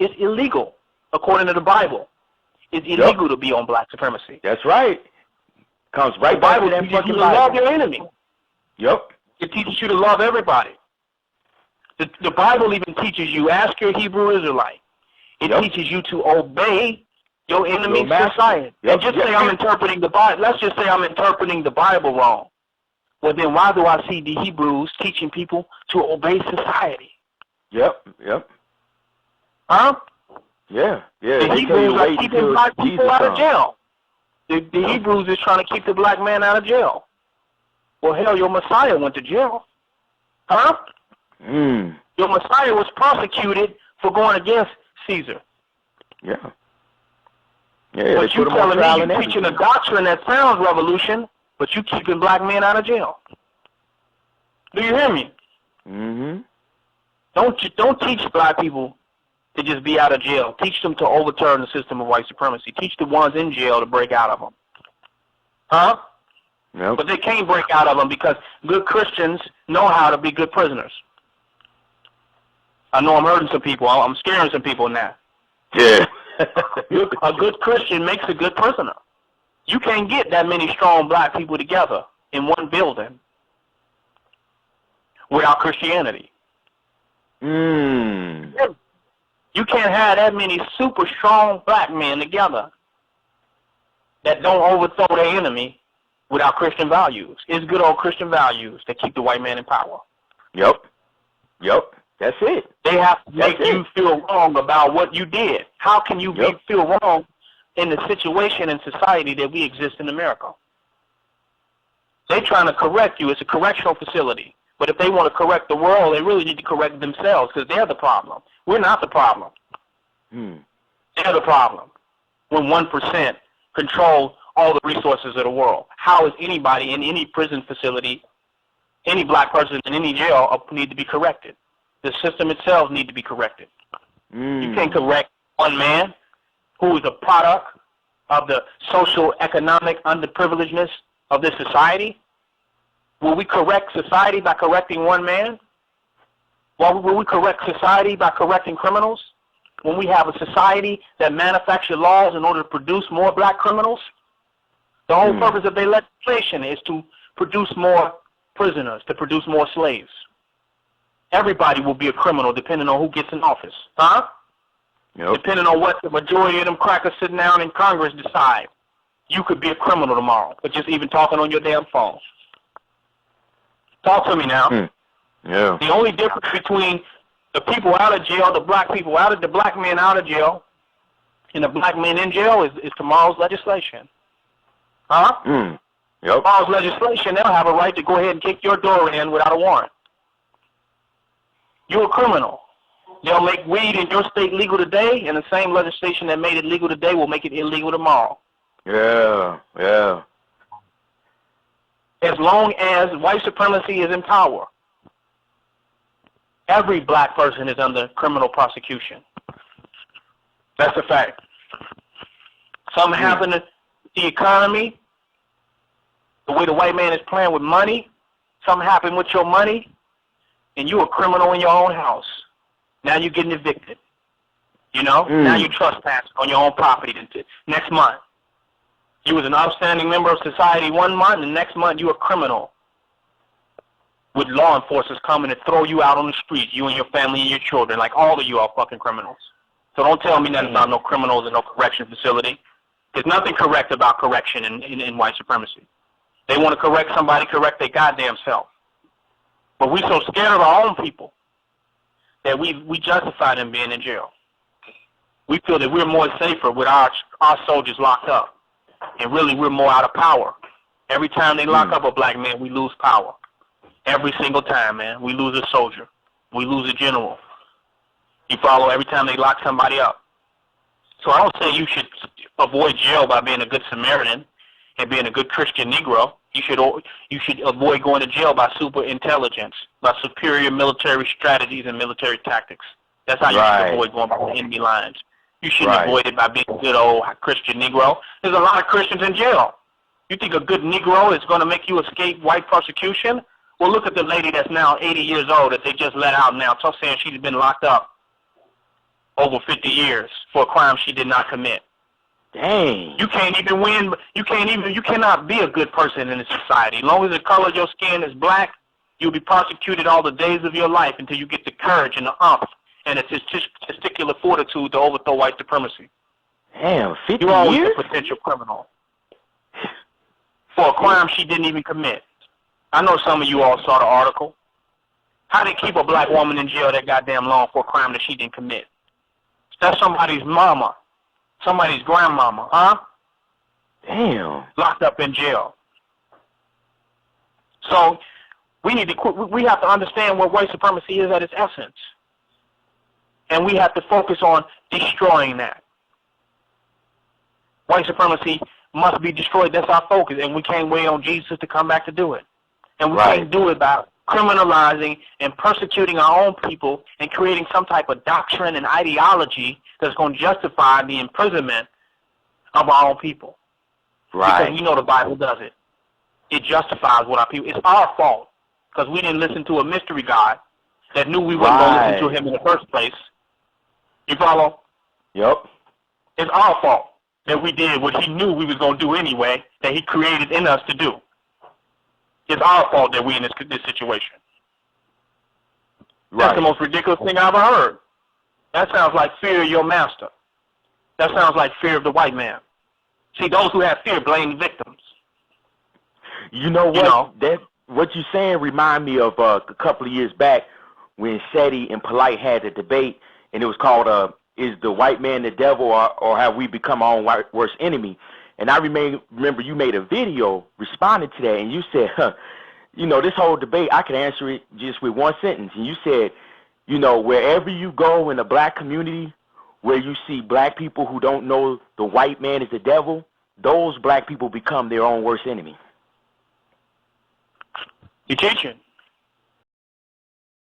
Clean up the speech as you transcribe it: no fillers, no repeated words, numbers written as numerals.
It's illegal, according to the Bible. It's illegal to be on black supremacy. That's right. Comes right back to that teaches fucking you to Bible. love your enemy. Yep. It teaches you to love everybody. The Bible even teaches you, ask your Hebrew Israelite. It teaches you to obey your enemy's society. And just say I'm interpreting the Bible. Let's just say I'm interpreting the Bible wrong. Well, then why do I see the Hebrews teaching people to obey society? Yep. Huh? Yeah. The Hebrews are keeping black people out of jail. The Hebrews is trying to keep the black man out of jail. Well, hell, your Messiah went to jail. Huh? Your Messiah was prosecuted for going against Caesar. Yeah. But you telling me you're teaching a doctrine that sounds revolution, but you keeping black men out of jail. Do you hear me? Don't teach black people to just be out of jail. Teach them to overturn the system of white supremacy. Teach the ones in jail to break out of them. Huh? Yep. But they can't break out of them because good Christians know how to be good prisoners. I know I'm hurting some people. I'm scaring some people now. Yeah. A good Christian makes a good prisoner. You can't get that many strong black people together in one building without Christianity. You can't have that many super strong black men together that don't overthrow their enemy without Christian values. It's good old Christian values that keep the white man in power. Yep. That's it. They have to make you feel wrong about what you did. How can you feel wrong in the situation and society that we exist in America? They're trying to correct you. It's a correctional facility. But if they want to correct the world, they really need to correct themselves because they're the problem. We're not the problem. They're the problem. When 1% control all the resources of the world, how is anybody in any prison facility, any black person in any jail need to be corrected? The system itself needs to be corrected. You can't correct one man who is a product of the social, economic underprivilegedness of this society. Will we correct society by correcting one man? Will we correct society by correcting criminals? When we have a society that manufactures laws in order to produce more black criminals? The whole purpose of their legislation is to produce more prisoners, to produce more slaves. Everybody will be a criminal depending on who gets in office. Huh? Depending on what the majority of them crackers sitting down in Congress decide. You could be a criminal tomorrow, but just even talking on your damn phone. Talk to me now. The only difference between the people out of jail, the black people out of the black men out of jail, and the black men in jail is tomorrow's legislation. Huh? Tomorrow's legislation, they'll have a right to go ahead and kick your door in without a warrant. You're a criminal. They'll make weed in your state legal today, and the same legislation that made it legal today will make it illegal tomorrow. Yeah. As long as white supremacy is in power, every black person is under criminal prosecution. That's a fact. Something happened to the economy, the way the white man is playing with money, something happened with your money, and you're a criminal in your own house. Now you're getting evicted. Now you trespass on your own property next month. You was an upstanding member of society 1 month, and the next month you're a criminal. With law enforcement coming to throw you out on the streets, you and your family and your children, like all of you are fucking criminals. So don't tell me nothing about no criminals and no correction facility. There's nothing correct about correction in white supremacy. They want to correct somebody, correct their goddamn self. But we so scared of our own people that we justify them being in jail. We feel that we're more safer with our soldiers locked up. And really, we're more out of power. Every time they lock up a black man, we lose power. Every single time, man. We lose a soldier. We lose a general. You follow? Every time they lock somebody up. So I don't say you should avoid jail by being a good Samaritan and being a good Christian Negro. You should avoid going to jail by super intelligence, by superior military strategies and military tactics. That's how you should avoid going by the enemy lines. You shouldn't avoid it by being a good old Christian Negro. There's a lot of Christians in jail. You think a good Negro is going to make you escape white persecution? Well, look at the lady that's now 80 years old that they just let out now, saying she's been locked up over 50 years for a crime she did not commit. Dang. You can't even win. You cannot be a good person in this society. As long as the color of your skin is black, you'll be prosecuted all the days of your life until you get the courage and the umph and the testicular fortitude to overthrow white supremacy. Damn, 50 You're always years? a potential criminal for a crime she didn't even commit. I know some of you all saw the article. How they keep a black woman in jail that goddamn long for a crime that she didn't commit? That's somebody's mama, somebody's grandmama, huh? Damn. Locked up in jail. So we need to we have to understand what white supremacy is at its essence, and we have to focus on destroying that. White supremacy must be destroyed. That's our focus, and we can't wait on Jesus to come back to do it. And we can't do it by criminalizing and persecuting our own people and creating some type of doctrine and ideology that's going to justify the imprisonment of our own people. Right. Because we know the Bible does it. It justifies what our people. It's our fault because we didn't listen to a mystery God that knew we weren't going to listen to him in the first place. You follow? Yep. It's our fault that we did what he knew we was going to do anyway, that he created in us to do. It's our fault that we in this situation. That's the most ridiculous thing I ever heard. That sounds like fear of your master. That sounds like fear of the white man. See, those who have fear blame the victims. You know what? That what you're saying remind me of a couple of years back when Seti and Polite had a debate, and it was called "Is the white man the devil, or have we become our own worst enemy?" And I remember you made a video responding to that, and you said, this whole debate, I can answer it just with one sentence. And you said, wherever you go in the black community, where you see black people who don't know the white man is the devil, those black people become their own worst enemy. You're teaching.